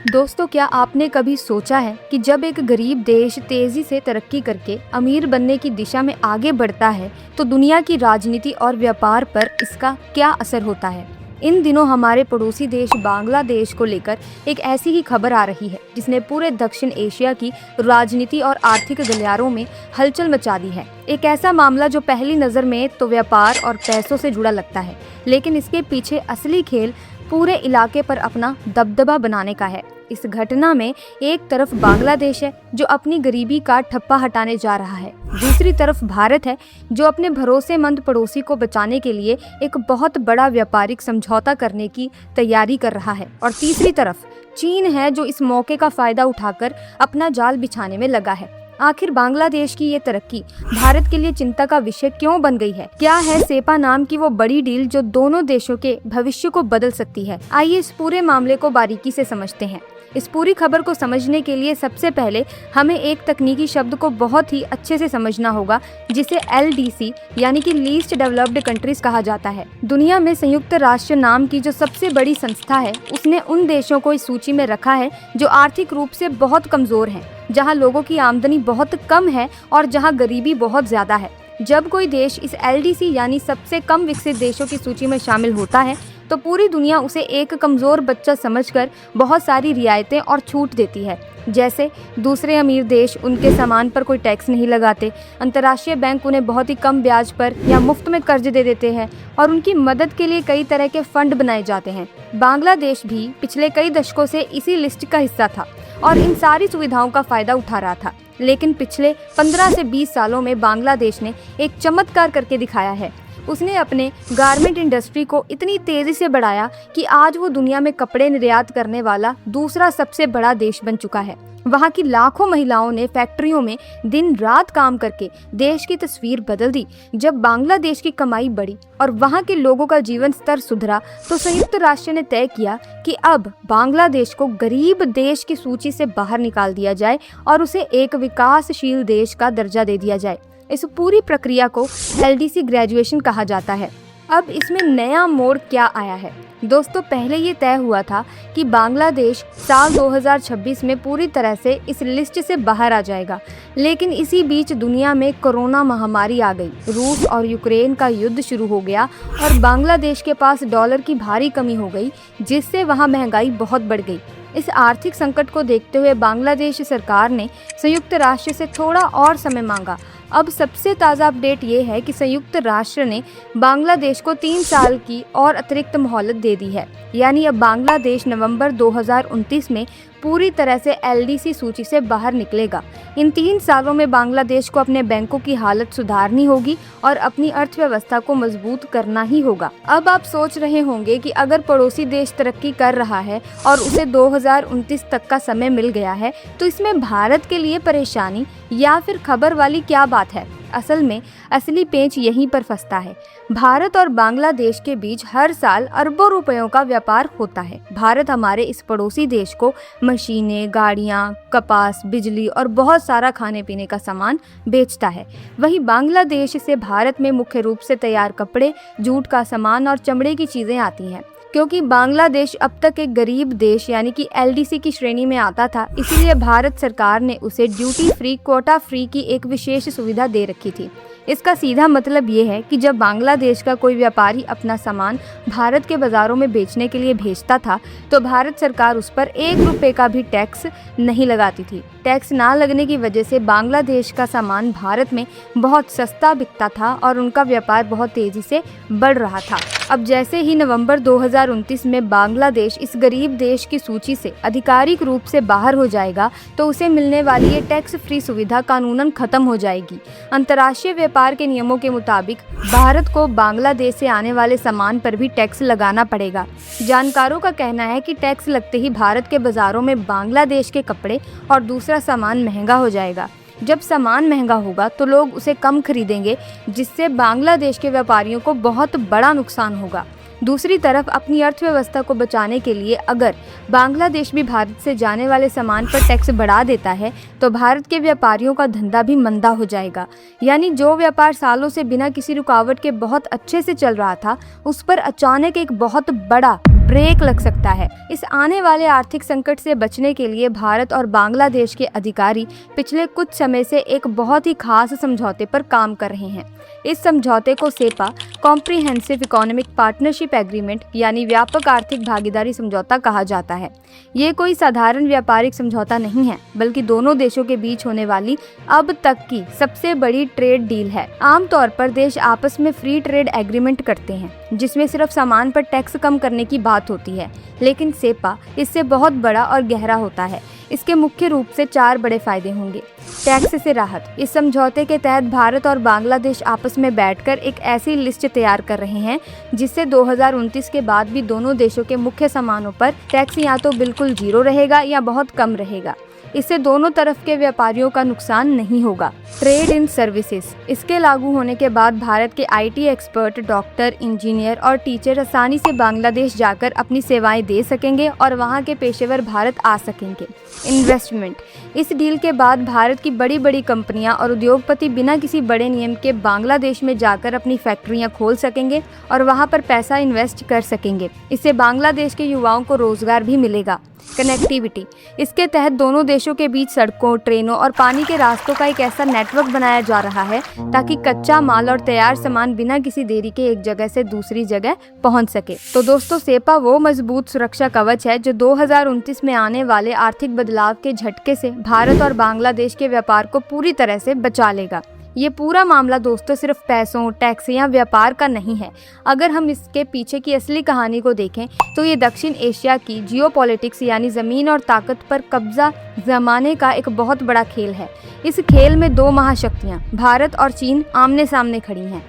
दोस्तों, क्या आपने कभी सोचा है कि जब एक गरीब देश तेजी से तरक्की करके अमीर बनने की दिशा में आगे बढ़ता है तो दुनिया की राजनीति और व्यापार पर इसका क्या असर होता है। इन दिनों हमारे पड़ोसी देश बांग्लादेश को लेकर एक ऐसी ही खबर आ रही है जिसने पूरे दक्षिण एशिया की राजनीति और आर्थिक गलियारों में हलचल मचा दी है। एक ऐसा मामला जो पहली नज़र में तो व्यापार और पैसों से जुड़ा लगता है, लेकिन इसके पीछे असली खेल पूरे इलाके पर अपना दबदबा बनाने का है। इस घटना में एक तरफ बांग्लादेश है जो अपनी गरीबी का ठप्पा हटाने जा रहा है, दूसरी तरफ भारत है जो अपने भरोसेमंद पड़ोसी को बचाने के लिए एक बहुत बड़ा व्यापारिक समझौता करने की तैयारी कर रहा है, और तीसरी तरफ चीन है जो इस मौके का फायदा उठाकर अपना जाल बिछाने में लगा है। आखिर बांग्लादेश की ये तरक्की भारत के लिए चिंता का विषय क्यों बन गई है? क्या है सेपा नाम की वो बड़ी डील जो दोनों देशों के भविष्य को बदल सकती है? आइए इस पूरे मामले को बारीकी से समझते हैं। इस पूरी खबर को समझने के लिए सबसे पहले हमें एक तकनीकी शब्द को बहुत ही अच्छे से समझना होगा जिसे LDC यानी कि लीस्ट डेवलप्ड कंट्रीज कहा जाता है। दुनिया में संयुक्त राष्ट्र नाम की जो सबसे बड़ी संस्था है उसने उन देशों को इस सूची में रखा है जो आर्थिक रूप से बहुत कमजोर हैं, जहां लोगों की आमदनी बहुत कम है और जहां गरीबी बहुत ज्यादा है। जब कोई देश इस LDC यानी सबसे कम विकसित देशों की सूची में शामिल होता है तो पूरी दुनिया उसे एक कमज़ोर बच्चा समझकर बहुत सारी रियायतें और छूट देती है। जैसे दूसरे अमीर देश उनके सामान पर कोई टैक्स नहीं लगाते, अंतर्राष्ट्रीय बैंक उन्हें बहुत ही कम ब्याज पर या मुफ्त में कर्ज दे देते हैं और उनकी मदद के लिए कई तरह के फंड बनाए जाते हैं। बांग्लादेश भी पिछले कई दशकों से इसी लिस्ट का हिस्सा था और इन सारी सुविधाओं का फायदा उठा रहा था, लेकिन पिछले 15 से 20 सालों में बांग्लादेश ने एक चमत्कार करके दिखाया है। उसने अपने गारमेंट इंडस्ट्री को इतनी तेजी से बढ़ाया कि आज वो दुनिया में कपड़े निर्यात करने वाला दूसरा सबसे बड़ा देश बन चुका है। वहाँ की लाखों महिलाओं ने फैक्ट्रियों में दिन रात काम करके देश की तस्वीर बदल दी। जब बांग्लादेश की कमाई बढ़ी और वहाँ के लोगों का जीवन स्तर सुधरा तो संयुक्त राष्ट्र ने तय किया कि अब बांग्लादेश को गरीब देश की सूची से बाहर निकाल दिया जाए और उसे एक विकासशील देश का दर्जा दे दिया जाए। इस पूरी प्रक्रिया को LDC ग्रेजुएशन कहा जाता है। अब इसमें नया मोड़ क्या आया है? दोस्तों, पहले ये तय हुआ था कि बांग्लादेश साल 2026 में पूरी तरह से इस लिस्ट से बाहर आ जाएगा, लेकिन इसी बीच दुनिया में कोरोना महामारी आ गई, रूस और यूक्रेन का युद्ध शुरू हो गया और बांग्लादेश के पास डॉलर की भारी कमी हो गई, जिससे वहाँ महंगाई बहुत बढ़ गई। इस आर्थिक संकट को देखते हुए बांग्लादेश सरकार ने संयुक्त राष्ट्र से थोड़ा और समय मांगा। अब सबसे ताज़ा अपडेट ये है कि संयुक्त राष्ट्र ने बांग्लादेश को 3 साल की और अतिरिक्त मोहलत दे दी है, यानी अब बांग्लादेश नवंबर 2029 में पूरी तरह से LDC सूची से बाहर निकलेगा। इन 3 सालों में बांग्लादेश को अपने बैंकों की हालत सुधारनी होगी और अपनी अर्थव्यवस्था को मजबूत करना ही होगा। अब आप सोच रहे होंगे कि अगर पड़ोसी देश तरक्की कर रहा है और उसे 2029 तक का समय मिल गया है तो इसमें भारत के लिए परेशानी या फिर खबर वाली क्या बात है? असल में असली पेंच यहीं पर फंसता है। भारत और बांग्लादेश के बीच हर साल अरबों रुपयों का व्यापार होता है। भारत हमारे इस पड़ोसी देश को मशीनें, गाड़ियां, कपास, बिजली और बहुत सारा खाने पीने का सामान बेचता है। वहीं बांग्लादेश से भारत में मुख्य रूप से तैयार कपड़े, जूट का सामान और चमड़े की चीजें आती हैं। क्योंकि बांग्लादेश अब तक एक गरीब देश यानी कि LDC की श्रेणी में आता था, इसीलिए भारत सरकार ने उसे ड्यूटी फ्री, क्वोटा फ्री की एक विशेष सुविधा दे रखी थी। इसका सीधा मतलब ये है कि जब बांग्लादेश का कोई व्यापारी अपना सामान भारत के बाज़ारों में बेचने के लिए भेजता था तो भारत सरकार उस पर 1 रुपये का भी टैक्स नहीं लगाती थी। टैक्स ना लगने की वजह से बांग्लादेश का सामान भारत में बहुत सस्ता बिकता था और उनका व्यापार बहुत तेज़ी से बढ़ रहा था। अब जैसे ही नवंबर 2029 में बांग्लादेश इस गरीब देश की सूची से आधिकारिक रूप से बाहर हो जाएगा तो उसे मिलने वाली ये टैक्स फ्री सुविधा कानूनन खत्म हो जाएगी। अंतर्राष्ट्रीय व्यापार के नियमों के मुताबिक भारत को बांग्लादेश से आने वाले सामान पर भी टैक्स लगाना पड़ेगा। जानकारों का कहना है कि टैक्स लगते ही भारत के बाजारों में बांग्लादेश के कपड़े और दूसरा सामान महंगा हो जाएगा। जब सामान महंगा होगा तो लोग उसे कम खरीदेंगे, जिससे बांग्लादेश के व्यापारियों को बहुत बड़ा नुकसान होगा। दूसरी तरफ अपनी अर्थव्यवस्था को बचाने के लिए अगर बांग्लादेश भी भारत से जाने वाले सामान पर टैक्स बढ़ा देता है तो भारत के व्यापारियों का धंधा भी मंदा हो जाएगा। यानी जो व्यापार सालों से बिना किसी रुकावट के बहुत अच्छे से चल रहा था, उस पर अचानक एक बहुत बड़ा ब्रेक लग सकता है। इस आने वाले आर्थिक संकट से बचने के लिए भारत और बांग्लादेश के अधिकारी पिछले कुछ समय से एक बहुत ही खास समझौते पर काम कर रहे हैं। इस समझौते को CEPA, comprehensive economic partnership agreement यानी व्यापक आर्थिक भागीदारी समझौता कहा जाता है। ये कोई साधारण व्यापारिक समझौता नहीं है, बल्कि दोनों देशों के बीच होने वाली अब तक की सबसे बड़ी ट्रेड डील है। आमतौर पर देश आपस में फ्री ट्रेड एग्रीमेंट करते हैं, जिसमें सिर्फ सामान पर टैक्स कम करने की बात होती है, लेकिन सेपा इससे बहुत बड़ा और गहरा होता है। इसके मुख्य रूप से 4 बड़े फायदे होंगे। टैक्स से राहत। इस समझौते के तहत भारत और बांग्लादेश आपस में बैठकर एक ऐसी लिस्ट तैयार कर रहे हैं जिससे 2029 के बाद भी दोनों देशों के मुख्य सामानों पर टैक्स या तो बिल्कुल 0 रहेगा या बहुत कम रहेगा। इससे दोनों तरफ के व्यापारियों का नुकसान नहीं होगा। Trade in services. इसके लागू होने के बाद भारत के आईटी एक्सपर्ट, डॉक्टर, इंजीनियर और टीचर आसानी से बांग्लादेश जाकर अपनी सेवाएं दे सकेंगे और वहां के पेशेवर भारत आ सकेंगे। इन्वेस्टमेंट। इस डील के बाद भारत की बड़ी बड़ी कंपनियां और उद्योगपति बिना किसी बड़े नियम के बांग्लादेश में जाकर अपनी फैक्ट्रियां खोल सकेंगे और वहां पर पैसा इन्वेस्ट कर सकेंगे। इससे बांग्लादेश के युवाओं को रोजगार भी मिलेगा। कनेक्टिविटी। इसके तहत दोनों देशों के बीच सड़कों, ट्रेनों और पानी के रास्तों का एक ऐसा नेटवर्क बनाया जा रहा है ताकि कच्चा माल और तैयार सामान बिना किसी देरी के एक जगह से दूसरी जगह पहुंच सके। तो दोस्तों, सेपा वो मजबूत सुरक्षा कवच है जो 2029 में आने वाले आर्थिक बदलाव के झटके से भारत और बांग्लादेश के व्यापार को पूरी तरह से बचा लेगा। ये पूरा मामला दोस्तों सिर्फ पैसों, टैक्स या व्यापार का नहीं है। अगर हम इसके पीछे की असली कहानी को देखें तो ये दक्षिण एशिया की जियोपॉलिटिक्स यानी ज़मीन और ताकत पर कब्जा जमाने का एक बहुत बड़ा खेल है। इस खेल में 2 महाशक्तियाँ भारत और चीन आमने सामने खड़ी हैं।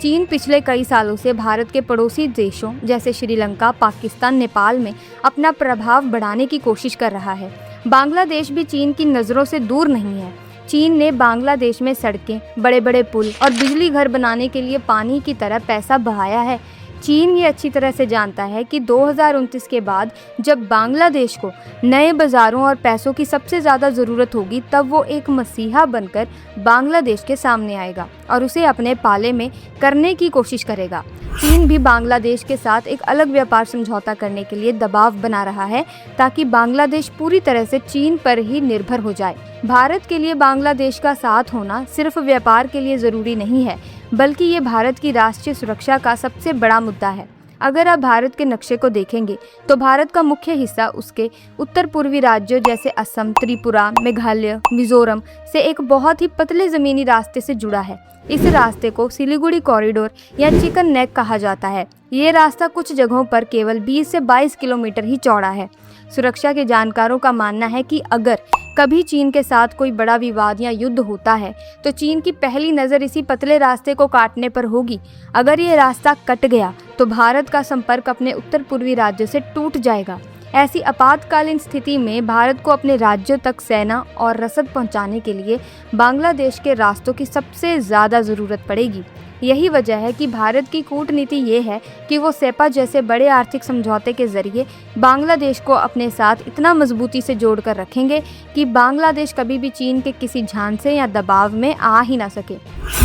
चीन पिछले कई सालों से भारत के पड़ोसी देशों जैसे श्रीलंका, पाकिस्तान, नेपाल में अपना प्रभाव बढ़ाने की कोशिश कर रहा है। बांग्लादेश भी चीन की नज़रों से दूर नहीं है। चीन ने बांग्लादेश में सड़कें, बड़े बड़े पुल और बिजली घर बनाने के लिए पानी की तरह पैसा बहाया है। चीन ये अच्छी तरह से जानता है कि 2029 के बाद जब बांग्लादेश को नए बाज़ारों और पैसों की सबसे ज़्यादा ज़रूरत होगी, तब वो एक मसीहा बनकर बांग्लादेश के सामने आएगा और उसे अपने पाले में करने की कोशिश करेगा। चीन भी बांग्लादेश के साथ एक अलग व्यापार समझौता करने के लिए दबाव बना रहा है ताकि बांग्लादेश पूरी तरह से चीन पर ही निर्भर हो जाए। भारत के लिए बांग्लादेश का साथ होना सिर्फ व्यापार के लिए ज़रूरी नहीं है, बल्कि ये भारत की राष्ट्रीय सुरक्षा का सबसे बड़ा मुद्दा है। अगर आप भारत के नक्शे को देखेंगे तो भारत का मुख्य हिस्सा उसके उत्तर पूर्वी राज्यों जैसे असम, त्रिपुरा, मेघालय, मिजोरम से एक बहुत ही पतले ज़मीनी रास्ते से जुड़ा है। इस रास्ते को सिलीगुड़ी कॉरिडोर या चिकन नेक कहा जाता है। ये रास्ता कुछ जगहों पर केवल 20 से 22 किलोमीटर ही चौड़ा है। सुरक्षा के जानकारों का मानना है कि अगर कभी चीन के साथ कोई बड़ा विवाद या युद्ध होता है तो चीन की पहली नज़र इसी पतले रास्ते को काटने पर होगी। अगर ये रास्ता कट गया तो भारत का संपर्क अपने उत्तर पूर्वी राज्यों से टूट जाएगा। ऐसी आपातकालीन स्थिति में भारत को अपने राज्यों तक सेना और रसद पहुंचाने के लिए बांग्लादेश के रास्तों की सबसे ज़्यादा ज़रूरत पड़ेगी। यही वजह है कि भारत की कूटनीति ये है कि वो सेपा जैसे बड़े आर्थिक समझौते के जरिए बांग्लादेश को अपने साथ इतना मजबूती से जोड़कर रखेंगे कि बांग्लादेश कभी भी चीन के किसी झांसे या दबाव में आ ही ना सके।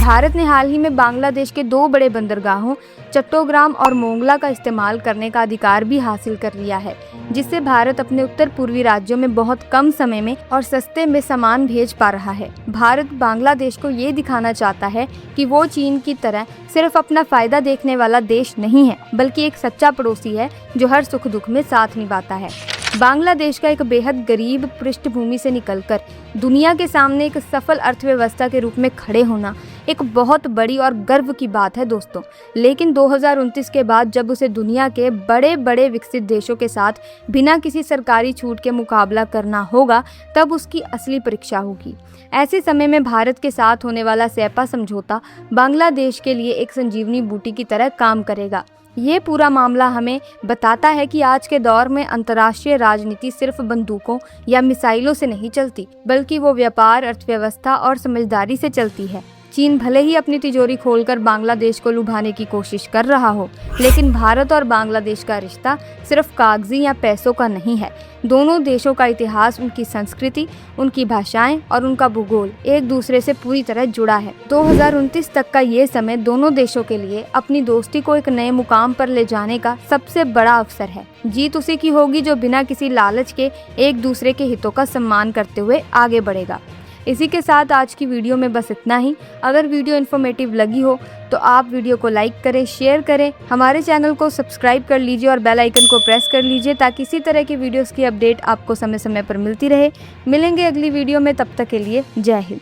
भारत ने हाल ही में बांग्लादेश के 2 बड़े बंदरगाहों चट्टोग्राम और मोंगला का इस्तेमाल करने का अधिकार भी हासिल कर लिया है, जिससे भारत अपने उत्तर पूर्वी राज्यों में बहुत कम समय में और सस्ते में सामान भेज पा रहा है। भारत बांग्लादेश को ये दिखाना चाहता है कि वो चीन की तरह सिर्फ अपना फायदा देखने वाला देश नहीं है, बल्कि एक सच्चा पड़ोसी है जो हर सुख दुख में साथ निभाता है। बांग्लादेश का एक बेहद गरीब पृष्ठभूमि से निकलकर दुनिया के सामने एक सफल अर्थव्यवस्था के रूप में खड़े होना एक बहुत बड़ी और गर्व की बात है दोस्तों। लेकिन 2029 के बाद जब उसे दुनिया के बड़े बड़े विकसित देशों के साथ बिना किसी सरकारी छूट के मुकाबला करना होगा, तब उसकी असली परीक्षा होगी। ऐसे समय में भारत के साथ होने वाला सेपा समझौता बांग्लादेश के लिए एक संजीवनी बूटी की तरह काम करेगा। ये पूरा मामला हमें बताता है कि आज के दौर में अंतर्राष्ट्रीय राजनीति सिर्फ बंदूकों या मिसाइलों से नहीं चलती, बल्कि वो व्यापार, अर्थव्यवस्था और समझदारी से चलती है। चीन भले ही अपनी तिजोरी खोलकर बांग्लादेश को लुभाने की कोशिश कर रहा हो, लेकिन भारत और बांग्लादेश का रिश्ता सिर्फ कागजी या पैसों का नहीं है। दोनों देशों का इतिहास, उनकी संस्कृति, उनकी भाषाएं और उनका भूगोल एक दूसरे से पूरी तरह जुड़ा है। 2029 तक का ये समय दोनों देशों के लिए अपनी दोस्ती को एक नए मुकाम पर ले जाने का सबसे बड़ा अवसर है। जीत उसी की होगी जो बिना किसी लालच के एक दूसरे के हितों का सम्मान करते हुए आगे बढ़ेगा। इसी के साथ आज की वीडियो में बस इतना ही। अगर वीडियो इन्फॉर्मेटिव लगी हो तो आप वीडियो को लाइक करें, शेयर करें, हमारे चैनल को सब्सक्राइब कर लीजिए और बेल आइकन को प्रेस कर लीजिए ताकि इसी तरह की वीडियोस की अपडेट आपको समय समय पर मिलती रहे। मिलेंगे अगली वीडियो में, तब तक के लिए जय हिंद।